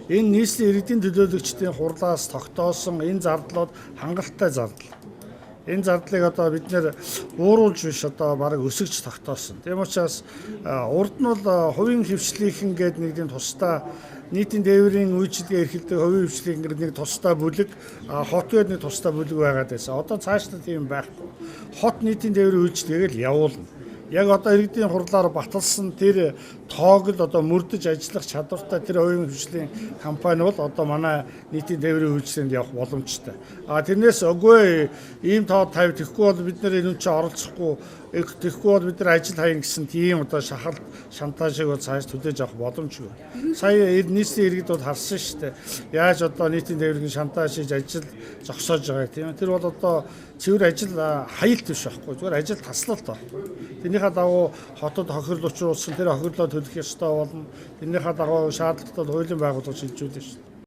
Энэ нийслэлийн иргэдийн төлөөлөгчдийн хурлаас тогтоосон энэ зардлууд хангалттай зардал. Энэ зардлыг одоо бид нэр ууруулж биш одоо бараг өсөж тогтоосон. Тийм учраас урд нь бол хувийн хвшлийнхэн гэдэг нэг тийм тусдаа нийтийн тээврийн үйлчилгээ эрхэлдэг хувийн хвшлийн нэг тусдаа бүлэг, хот гэдэг нэг тусдаа бүлэг байгаад байсан. Одоо цаашдаа тийм байхгүй. Хот нийтийн тээврийн үйлчилгээг л явуулна. Яг одоо иргэдийн хурлаар баталсан тэр тоог л одоо мөрдөж ажиллах чадвартай тэр хувийн хвшлийн компани бол одоо манай нийтийн тээврийн үйлчлэгэнд явах боломжтой. Тэрнээс үгүй ийм тоо тавь тэхгүй бол бид нэр энэ чинь оролцохгүй тэхгүй бол бид нар ажил хаян гэсэн тийм одоо шахалт шантажийг цааш төдөөж авах боломжгүй. Сая нийслэлийн иргэд бол харсан шүү дээ. Яаж одоо нийтийн тээврийн шантаж хийж ажил зогсоож байгаа тийм. Тэр бол одоо цэвэр ажил хаялт биш байхгүй. Зүгээр ажил таслалт байхгүй. Тэрнийхээ дагуу хотод хохирол учруулсан тэр хохирлоо төлөх ёстой болно. Тэрнийхээ дагуу шаардлагатай хуулийн байгууллага шилжүүлнэ шүү дээ.